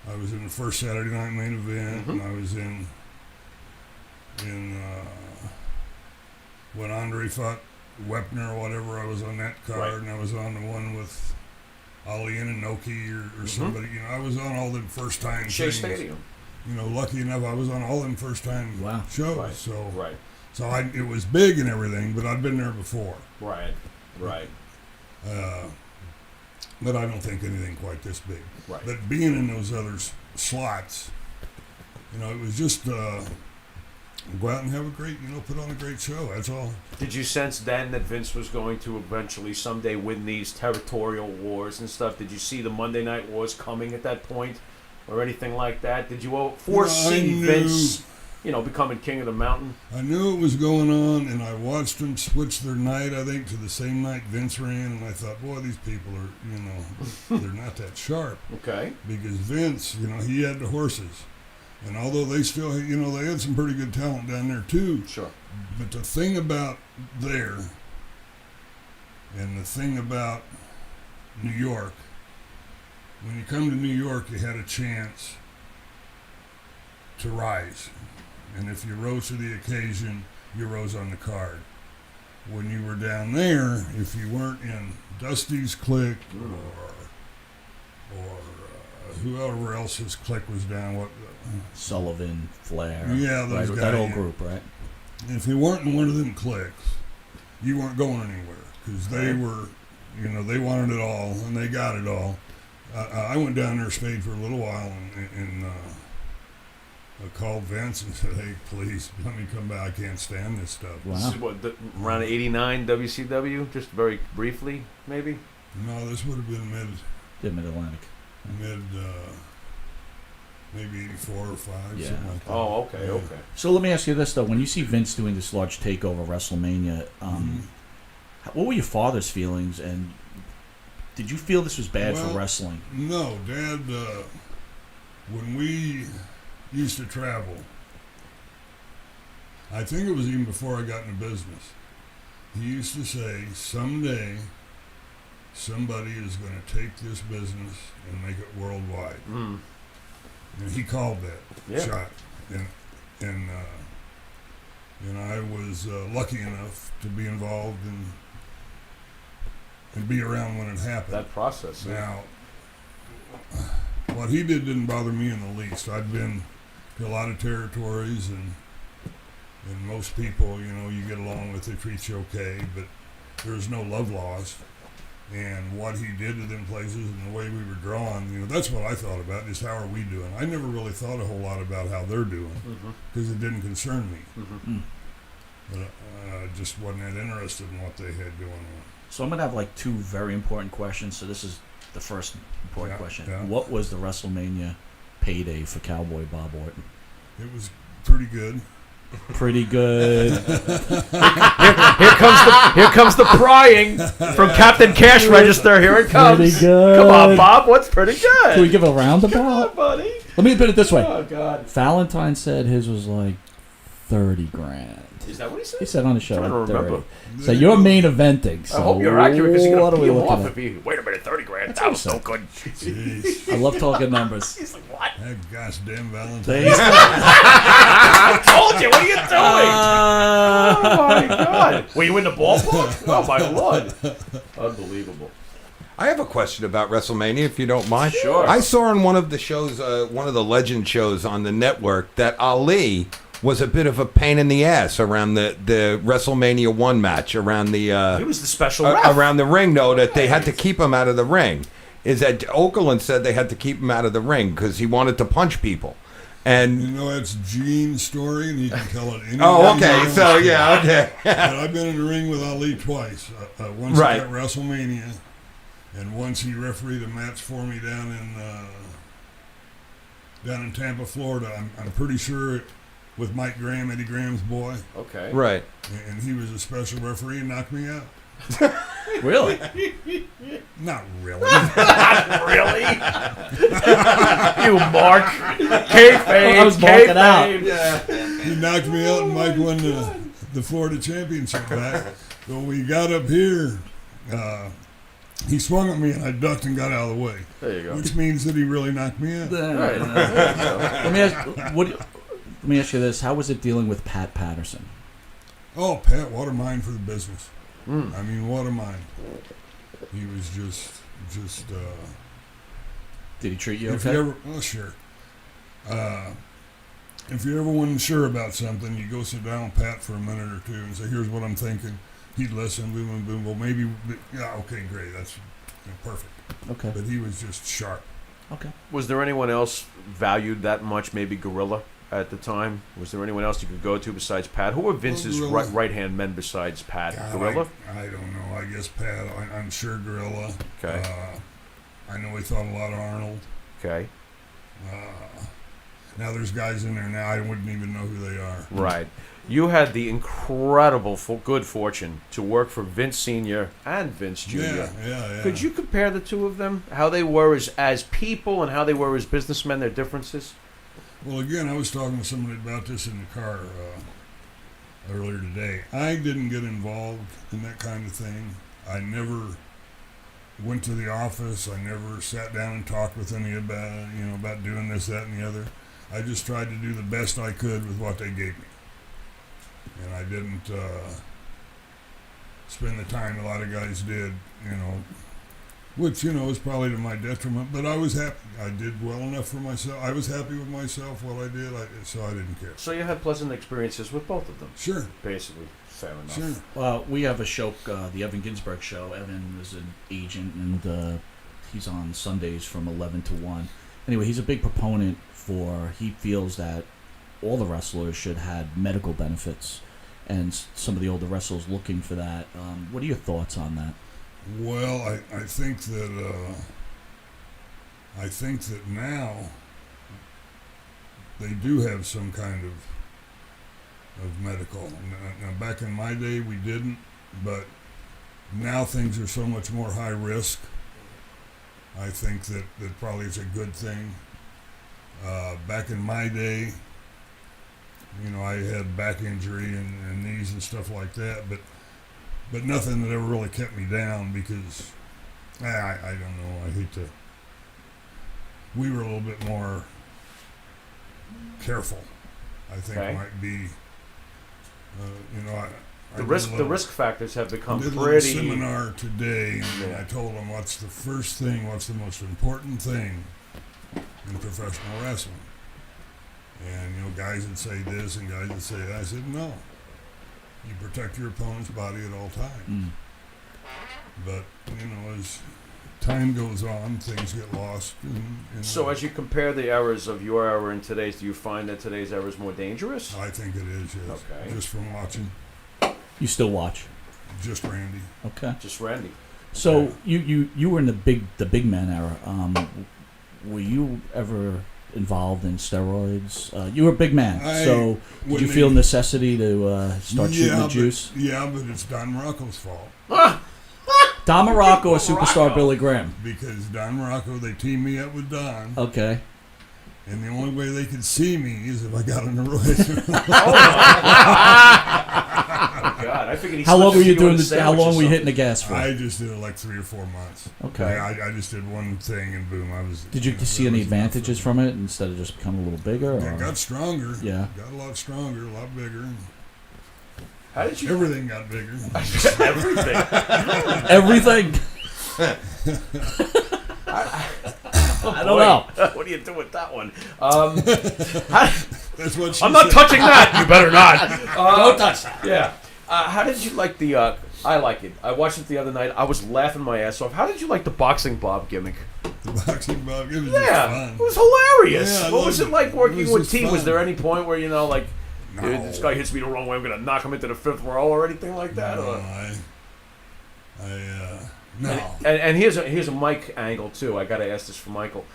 I was in the first Saturday Night Main Event, Mhm. and I was in when Andre fought Wepner or whatever. I was on that card, Right. and I was on the one with Ali and Inoki or somebody. I was on all them first time Shea things. Stadium. Lucky enough, I was on all them first time Wow. shows. Right. So Right. so it was big and everything, but I'd been there before. Right. But I don't think anything quite this big. Right. But being in those other slots, it was just go out and have a great, put on a great show. That's all. Did you sense then that Vince was going to eventually someday win these territorial wars and stuff? Did you see the Monday Night Wars coming at that point or anything like that? Did you foresee knew- Vince, becoming king of the mountain? I knew it was going on, and I watched them switch their night, I think, to the same night Vince ran, and I thought, boy, these people are, they're not that sharp. Okay. Because Vince, he had the horses. And although they still, they had some pretty good talent down there, too. Sure. But the thing about there, and the thing about New York, when you come to New York, you had a chance to rise. And if you rose to the occasion, you rose on the card. When you were down there, if you weren't in Dusty's clique or whoever else's clique was down, Sullivan, Flair. Yeah, those right, guys. that whole group, right? if you weren't in one of them cliques, you weren't going anywhere because they were, they wanted it all and they got it all. I went down there, stayed for a little while, and I called Vince and said, "Hey, please let me come back. I can't stand this stuff." Wow. This is what, around 89 WCW, just very briefly, maybe? No, this would have been Mid-Atlantic. maybe 84 or 5, Yeah. something like that. Oh, okay, Yeah. okay. So let me ask you this, though. When you see Vince doing this large takeover WrestleMania, what were your father's feelings, and did you feel this was bad for wrestling? No, Dad, when we used to travel, I think it was even before I got in the business, he used to say, someday somebody is going to take this business and make it worldwide. Mm. And he called that shot. And I was lucky enough to be involved and be around when it happened. That process. Now, what what he did didn't bother me in the least. I've been to a lot of territories, and most people, you get along with, they treat you okay, but there's no love lost. And what he did to them places and the way we were drawn, that's what I thought about, is how are we doing. I never really thought a whole lot about how they're doing, because it didn't concern me. But I just wasn't that interested in what they had going on. So I'm going to have like two very important questions. So this is the first important question. Yeah. What was the WrestleMania payday for Cowboy Bob Orton? It was pretty good. Pretty good. Here comes the prying from Captain Cash Register. Here it comes. Pretty good. Come on, Bob. What's pretty good? Can we give a roundabout? Come on, buddy. Let me put it this way. Oh, God. Valentine said his was like 30 grand. Is that what he said? He said on the show. I'm trying to remember. So you're main eventing. So I hope you're accurate, because you're going to pee him off at? if he... Wait a minute, 30 grand. That was so good. Jeez. I love talking numbers. He's like, what? That gosh damn Valentine. I told you. What are you doing? Oh, my God. Were you in the ballpark? Oh, my Lord. Unbelievable. I have a question about WrestleMania, if you don't mind. Sure. I saw on one of the shows, one of the legend shows on the network, that Ali was a bit of a pain in the ass around the WrestleMania 1 match, around the... he was the special ref. Around the ring, though, that they had to keep him out of the ring. Is that Okerlund said they had to keep him out of the ring because he wanted to punch people. And that's Gene's story, and he can tell it any Oh, okay. So, yeah, okay. But I've been in the ring with Ali twice. Once Right. at WrestleMania, and once he refereed a match for me down in Tampa, Florida. I'm pretty sure with Mike Graham, Eddie Graham's boy. Okay. Right. And he was a special referee and knocked me out. Really? Not really. Not really? You mark. Kayfabe. I was marking out. Yeah. He knocked me out, and Mike won the Florida championship back. So when we got up here, he swung at me, and I ducked and got out of the way. There you go. Which means that he really knocked me out. Right. Let me ask you this. How was it dealing with Pat Patterson? Oh, Pat, what a mind for the business. Mm. I mean, what a mind. He was just. Did he treat you If okay? you ever, oh, sure. If you ever wasn't sure about something, you go sit down with Pat for a minute or two and say, "Here's what I'm thinking." He'd listen, boom, boom, boom. Well, maybe, yeah, okay, great, that's perfect. Okay. But he was just sharp. Okay. Was there anyone else valued that much? Maybe Gorilla at the time. Was there anyone else you could go to besides Pat? Who were Vince's right-hand men besides Pat? God, Gorilla. I don't know. I guess Pat. I'm sure Gorilla. Okay. I know he thought a lot of Arnold. Okay. Now there's guys in there now I wouldn't even know who they are. Right. You had the incredible good fortune to work for Vince Sr. and Vince Jr. Yeah. Could you compare the two of them? How they were as people and how they were as businessmen, their differences? Well, again, I was talking to somebody about this in the car earlier today. I didn't get involved in that kind of thing. I never went to the office. I never sat down and talked with any about doing this, that, and the other. I just tried to do the best I could with what they gave me. And I didn't spend the time a lot of guys did, which, is probably to my detriment, but I was happy. I did well enough for myself. I was happy with myself, what I did, so I didn't care. So you had pleasant experiences with both of them? Sure. Basically. Fair enough. Sure. Well, we have a show, the Evan Ginsberg show. Evan is an agent, and he's on Sundays from 11 to 1. Anyway, he's a big proponent he feels that all the wrestlers should have medical benefits, and some of the older wrestlers looking for that. What are your thoughts on that? Well, I think that now they do have some kind of medical. Now, back in my day, we didn't, but now things are so much more high risk. I think that probably is a good thing. Back in my day, I had back injury and knees and stuff like that, but nothing that ever really kept me down because, I don't know, I hate to, we were a little bit more careful, I think. Okay. Might be, The risk factors have become I did pretty... a seminar today, and I told them what's the most important thing professional wrestling. And, guys would say this and guys would say that. I said, no. You protect your opponent's body at all times. But, as time goes on, things get lost. So as you compare the eras of your era and today's, do you find that today's era is more dangerous? I think it is, yes. Okay. Just from watching. You still watch? Just Randy. Okay. Just Randy. So you were in the big man era. Were you ever involved in steroids? You were a big man, so did you feel necessity to start shooting the juice? But it's Don Morocco's fault. Don Morocco or Superstar Billy Graham? Because Don Morocco, they teamed me up with Don. Okay. And the only way they could see me is if I got in a relationship. Oh God! I figured. How long were you doing this? How long were you hitting the gas for? I just did it like 3 or 4 months. Okay. I just did one thing and boom, I was. Did you see any advantages from it instead of just becoming a little bigger? I got stronger. Yeah. Got a lot stronger, a lot bigger. How did you? Everything got bigger. Everything. I don't know. What do you do with that one? That's what she I'm not said. touching that. You better not. Don't touch that. Yeah. How did you like the? I like it. I watched it the other night. I was laughing my ass off. How did you like the boxing Bob gimmick? The boxing Bob, it was just fun. It was hilarious. Yeah, What was it like working with T? fun. Was there any point where like, No. this guy hits me the wrong way, I'm gonna knock him into the 5th row or anything like that? No, Or? no. And here's a Mike angle too. I got to ask this for Michael.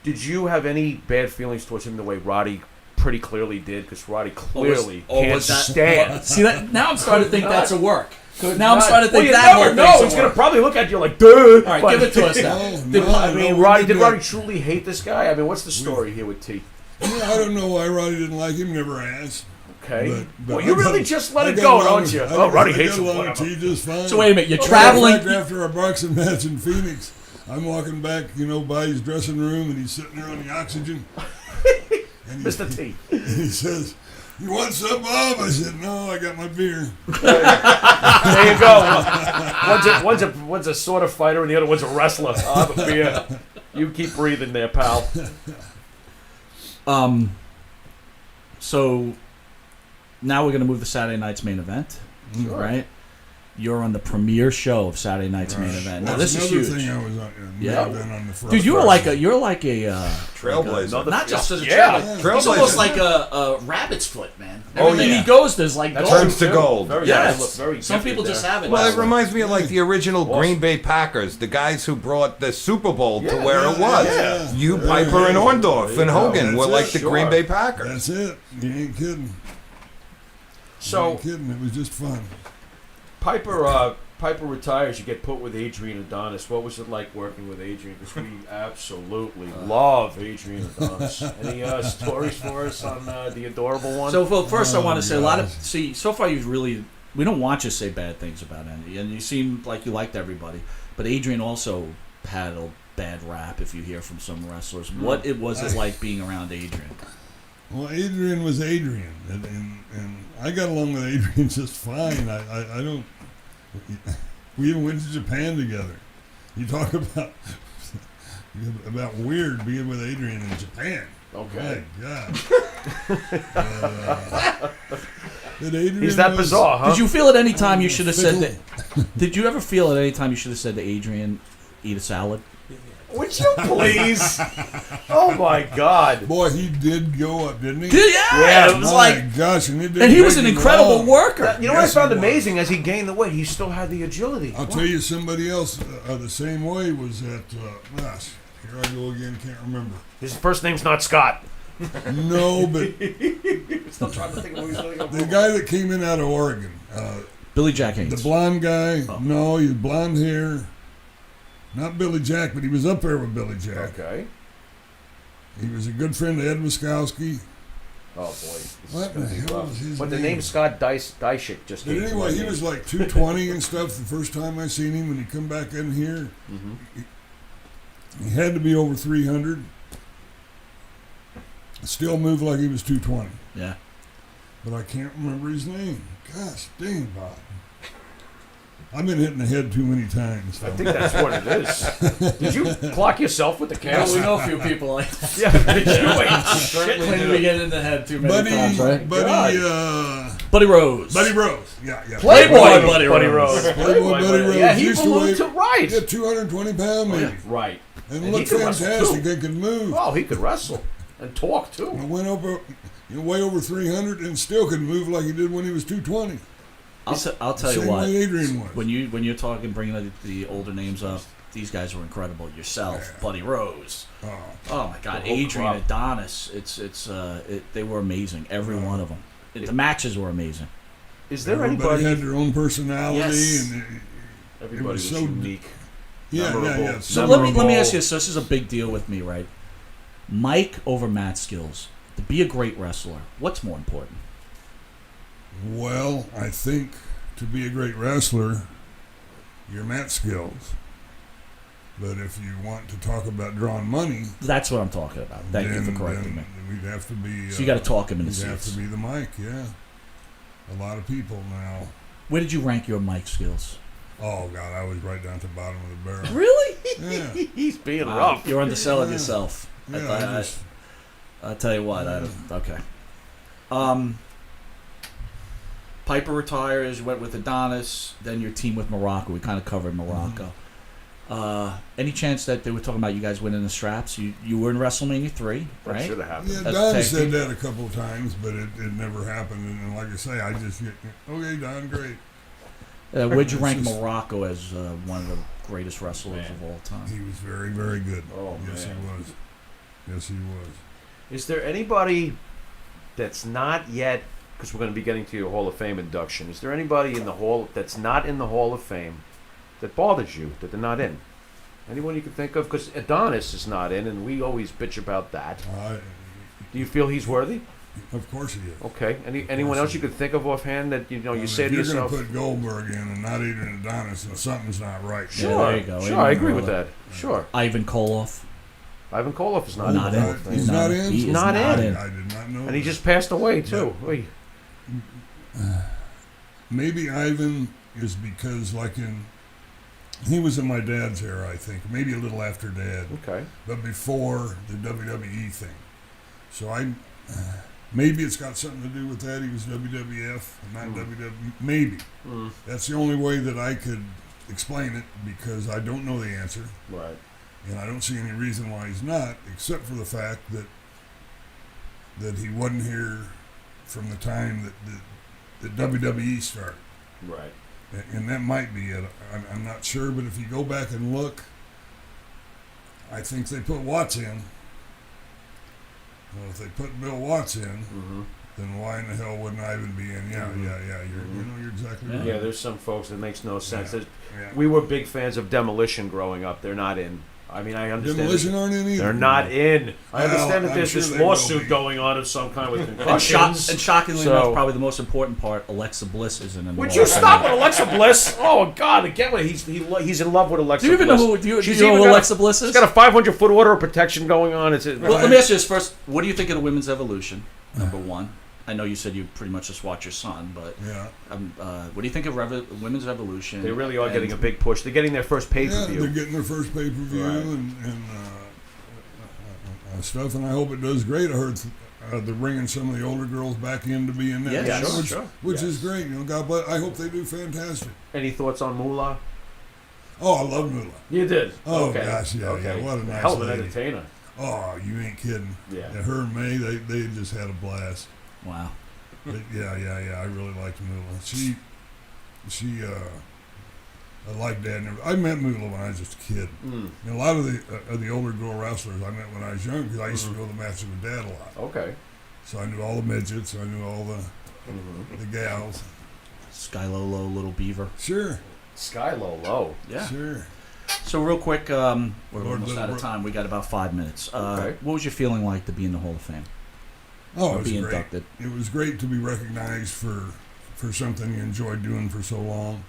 Did you have any bad feelings towards him the way Roddy pretty clearly did? Because Roddy clearly can't stand. See that? Now I'm starting to think that's a work. Now I'm starting to think you that never whole know. thing's He's a gonna work. probably look at you like, duh. All right, give it to us now. No, Did Roddy truly hate this guy? I mean, what's the story here with T? I don't know why Roddy didn't like him. Never asked. Okay. But Well, you I really got- just let I it got go, along don't with- you? I Oh, Roddy got hates him. along with Whatever. T just fine. So wait a minute, you're Matter of traveling. fact, after our boxing match in Phoenix, I'm walking back, by his dressing room, and he's sitting there on the oxygen. And Mr. T. And he says, "You want some, Bob?" I said, "No, I got my beer." There you go. One's a sort of fighter and the other one's a wrestler. I'll have a beer. You keep breathing there, pal. So now we're going to move to Saturday night's main event, Sure. right? You're on the premiere show of Saturday night's main event. Now That's this is another huge. thing I was on, Yeah. been on the front. Dude, you're like a Trailblazer. not just as a Yeah. trailblazer. He's almost like a rabbit's foot, man. Oh, Everything yeah. he goes, there's like That's gold. Turns to gold. Very Yes. nice. Very Some gifted people just there. have it. Well, it that way. reminds me of like the original Green Bay Packers, the guys who brought the Super Bowl to where it was. yeah. You, Piper, and Orndorff and Hogan were That's like it. the Sure. Green Bay Packers. That's it. You ain't kidding. You So ain't kidding. It was just fun. Piper retires. You get put with Adrian Adonis. What was it like working with Adrian? Because we absolutely love Adrian Adonis. Any stories for us on the adorable one? So well, first, I want to say a lot of gosh. so far you've really we don't want you to say bad things about Andy, and you seem like you liked everybody, but Adrian also had a bad rap. If you hear from some wrestlers, what was it like being around Adrian? Well, Adrian was Adrian, and I got along with Adrian just fine. I don't. We even went to Japan together. You talk about weird being with Adrian in Japan. Okay. My God. But Adrian He's that was- bizarre, huh? Did you feel at any time you should have said Fickle. that? Did you ever feel at any time you should have said to Adrian, "Eat a salad"? Would you please? Oh my God! Boy, he did go up, didn't he? Yeah, it was My like, gosh, and, and he was an incredible worker. You know what Yes, I found he was. amazing? As he gained the weight, he still had the agility. I'll tell you, somebody else the same way was at. Gosh, here I go again. Can't remember. His first name's not Scott. No, but Still trying to think of who he's going the guy that came in out of Oregon, Billy Jack the Haynes. blonde guy. Oh. No, he had blonde hair. Not Billy Jack, but he was up there with Billy Jack. Okay. He was a good friend of Ed Wiskowski. Oh boy. This is What gonna the be hell rough. was his But the name? name Scott Dyshik just But came to anyway, my he name. was like 220 and stuff the first time I seen him when he come back in here. He had to be over 300. Still moved like he was 220. Yeah. But I can't remember his name. Gosh dang, Bob. I've been hitting the head too many times. I think that's what it is. Did you clock yourself with the Yeah, cast? we know a few people like that. Yeah, you ain't shit. Claim to be getting in the head too many times, right? Buddy Rose. Buddy Rose. Yeah. Playboy Buddy Buddy Rose. Rose. Playboy Buddy Rose. Yeah, he used to belonged weigh to right. 220 pounds maybe. Right. And And looked he could wrestle, fantastic. too. They could move. Oh, he could wrestle and talk too. I went over, way over 300 and still could move like he did when he was 220. I'll tell you Same what. way Adrian was. When you're talking, bringing the older names up, these guys were incredible. Yourself, Yeah. Buddy Rose. Oh. Oh my God, The whole Adrian, crop. Adonis. They were amazing. Every one of them. The matches were amazing. Is there Everybody anybody? had their own personality, Yes. and Everybody was was so- unique. yeah. Memorable. So let me Memorable. ask you. So this is a big deal with me, right? Mike over Matt skills. To be a great wrestler, what's more important? Well, I think to be a great wrestler, your mat skills. But if you want to talk about drawing money, That's what I'm talking about. Thank you for then correcting me. we'd have to be. So you got to talk him in the You'd have seats. to be the mic, yeah. A lot of people now. Where did you rank your mic skills? Oh God, I was right down to the bottom of the barrel. Really? Yeah, He's being Wow, rough. you're underselling Yeah. yourself. yeah. I'll tell you what. Okay. Piper retires. You went with Adonis. Then your team with Morocco. We kind of covered Morocco. Any chance that they were talking about you guys winning the straps? You were in WrestleMania 3, That right? should have happened. Yeah, That's Don tag said team. that a couple of times, but it never happened. And like I say, I just get, okay, Don, great. Where'd you It's rank just- Morocco as one of the greatest wrestlers Man. of all time? He was very, very good. Oh, Yes, man. he was. Yes, he was. Is there anybody that's not yet? Because we're going to be getting to your Hall of Fame induction. Is there anybody in the Hall that's not in the Hall of Fame that bothers you that they're not in? Anyone you can think of? Because Adonis is not in, and we always bitch about that. Do you feel he's worthy? Of course he is. Okay. Anyone else you could think of offhand that you I mean, say if to you're yourself? going to put Goldberg in and not Adrian Adonis, then something's not right. Yeah, Sure, there you go. sure, I Amen, agree with brother. that. Sure. Ivan Koloff. Ivan Koloff is not, Not in. in. the Hall of Fame. He's not in? He is Not not in. in. I did not know. And he that. just passed away too. Oy. Maybe Ivan is because, he was in my dad's era, I think, maybe a little after Dad, Okay. but before the WWE thing. So maybe it's got something to do with that. He was WWF, not WWE. Maybe Mm. that's the only way that I could explain it because I don't know the answer, Right. and I don't see any reason why he's not, except for the fact that he wasn't here from the time that WWE started. Right. And that might be it. I'm not sure, but if you go back and look, I think they put Watts in. Well, if they put Bill Watts in, Mm-hmm. then why in the hell wouldn't Ivan be in? Yeah. You're exactly right. Yeah, there's some folks that makes no sense. Yeah. There's- Yeah. We were big fans of Demolition growing up. They're not in. I mean, I understand. Demolition aren't in either. They're not in. I Well, understand that I'm there's sure this they will lawsuit be. going on of some kind with And, concussions. shockingly So- enough, probably the most important part, Alexa Bliss isn't in the Would Hall you of Fame. stop with Alexa Bliss? Oh God! Again, he's in love with Alexa. Do you even Bliss. know who? Do you She's know even who got Alexa Bliss is? She's got a 500-foot order of protection going on. It's Well, let me ask you this first. What do you think of the women's evolution? Number one. I know you said you pretty much just watch your son, but Yeah. what do you think of women's evolution? they really are And- getting a big push. They're getting their first pay per Yeah, they're view. getting their first pay-per-view Right. and stuff, and I hope it does great. I heard they're bringing some of the older girls back in to be in that, Yeah, too, sure. which is Yes. great. God bless. I hope they do fantastic. Any thoughts on Moolah? Oh, I love Moolah. You did. Oh, okay. gosh, yeah, okay. yeah, what a nice hell of an lady. entertainer. Oh, you ain't kidding. Yeah. Yeah, her and May, they just had a blast. Wow. But yeah, I really liked Moolah. She I liked Dad. I met Moolah when I was just a kid. Mm. And a lot of the older girl wrestlers I met when I was young because I used to go to the matches with Dad a lot. Okay. So I knew all the midgets. I knew all the gals. Sky Lolo, Little Beaver. Sure, Sky Low. Yeah. sure. So real quick, we're Lord, almost out of time. We got about 5 minutes. Okay. What was your feeling like to be in the Hall of Fame? Oh, Or it was be great. inducted? It was great to be recognized for something you enjoyed doing for so long.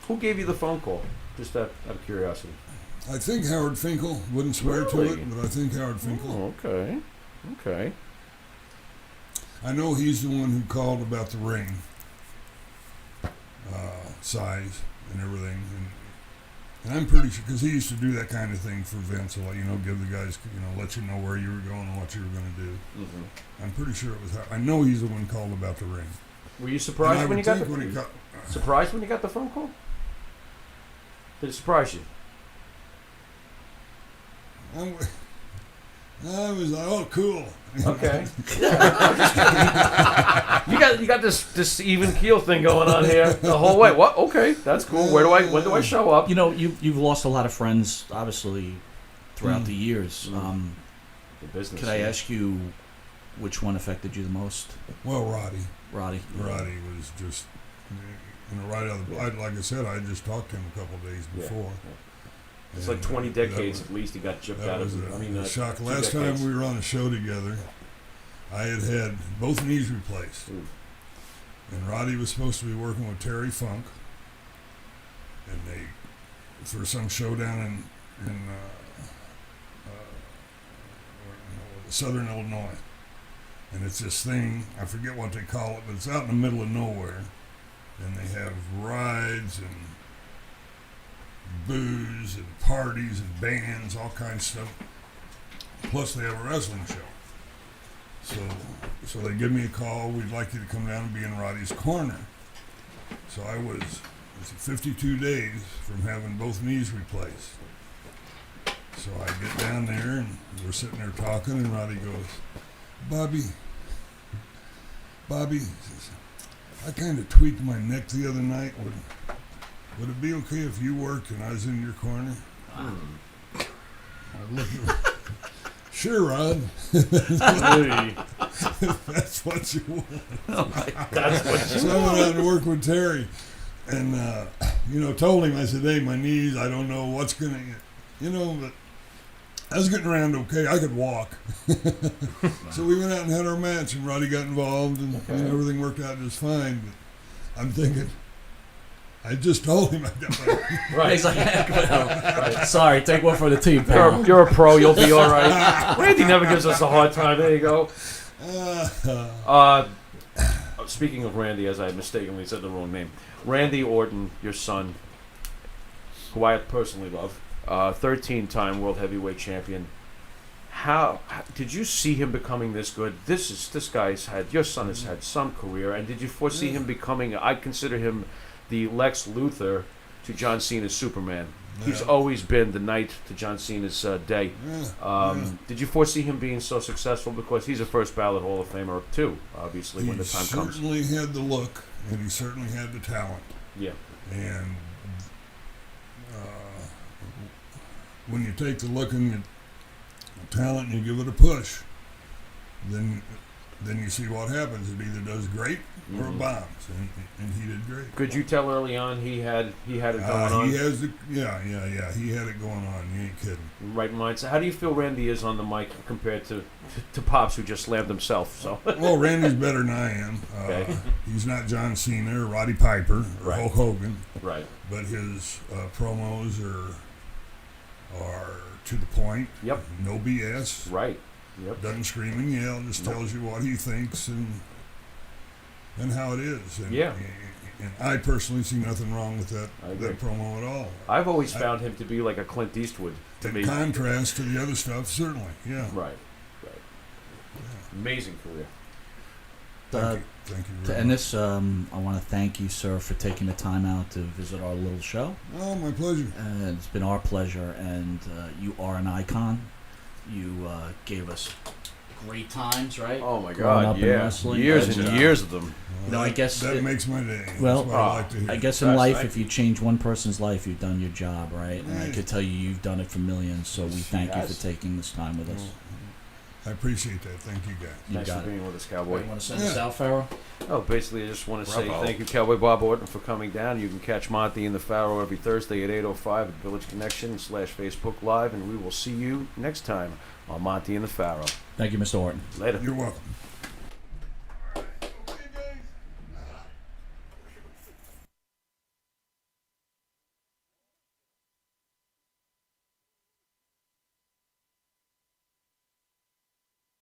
Who gave you the phone call? Just out of curiosity. I think Howard Finkel wouldn't swear to Really? it, but I think Howard Finkel. Oh, okay. Okay. I know he's the one who called about the ring size, and everything. And I'm pretty sure, because he used to do that kind of thing for Vince, a lot, give the guys, let you know where you were going and what you were going to do. Mm-hmm. I'm pretty sure it was. I know he's the one called about the ring. Were you surprised when you got surprised when you got the phone call? Did it surprise you? I was like, oh, cool. Okay. you got this even keel thing going on here the whole way. What? Okay, that's cool. When do I show up? You've lost a lot of friends, obviously, throughout the years. The business. Could I ask you which one affected you the most? Well, Roddy. Roddy was just, right out of the. Like I said, I just talked to him a couple of days before. Yeah. It's like 20 decades at least he got chipped out of it. A shock. Last time we were on a show together, I had both knees replaced. Ooh. And Roddy was supposed to be working with Terry Funk. And they, for some showdown in Southern Illinois. And it's this thing, I forget what they call it, but it's out in the middle of nowhere. And they have rides and booze and parties and bands, all kinds of stuff. Plus they have a wrestling show. So they give me a call, we'd like you to come down and be in Roddy's corner. So I was 52 days from having both knees replaced. So I get down there and we're sitting there talking and Roddy goes, Bobby, he says, I kind of tweaked my neck the other night. Would it be okay if you worked and I was in your corner? I looked at him. Sure, Rod. That's what you want. That's what you So I went out and worked with Terry. And, told him, I said, hey, my knees, I don't know what's going to, but I was getting around okay. I could walk. So we went out and had our match, and Roddy got involved, and everything worked out just fine. But I'm thinking, I just told him I got my Right. He's like, right. Sorry, take one for the team, pal. You're a pro. You'll be all right. Randy never gives us a hard time. There you go. Speaking of Randy, as I mistakenly said the wrong name, Randy Orton, your son, who I personally love, 13-time world heavyweight champion. How did you see him becoming this good? Your son has had some career, and did you foresee him becoming? I consider him the Lex Luthor to John Cena's Superman. Yeah. He's always been the knight to John Cena's day. Did you foresee him being so successful? Because he's a first ballot Hall of Famer too, obviously, when the time comes. He certainly had the look, and he certainly had the talent. Yeah. And when you take the look and the talent and you give it a push, then you see what happens. It either does great or it bombs, and he did great. Could you tell early on he had it going on? He has he had it going on. You ain't kidding. Right mindset. How do you feel Randy is on the mic compared to Pops, who just slammed himself? So well, Randy's better than I am. Okay. He's not John Cena or Roddy Piper or Hulk Hogan. Right. But his promos are to the point. Yep. No BS. Right. Yep. Doesn't scream and yell. Just tells you what he thinks and how it is. And, and I personally see nothing wrong with that promo at all. I've always found him to be like a Clint Eastwood to me. In contrast to the other stuff, certainly. Yeah. Right. Yeah. Amazing career. Thank you to end this, I want to thank you, sir, for taking the time out to visit our little show. Oh, my pleasure. It's been our pleasure, and you are an icon. You gave us great times, right? Oh my Growing God, up in wrestling. Years and years of them. Well, I guess that makes my day. Well, that's what I like to hear. I guess in life, if you change one person's life, you've done your job, right? And I could tell you've done it for millions. So we thank you for taking this time with us. I appreciate that. Thank you, guys. Thanks for being with us, Cowboy. You want to send us out, Pharaoh? Oh, basically, I just want to say thank you, Cowboy Bob Orton, for coming down. You can catch Monte and the Pharaoh every Thursday at 8:05 at Village Connection / Facebook Live, and we will see you next time on Monte and the Pharaoh. Thank you, Mr. Orton. Later. You're welcome.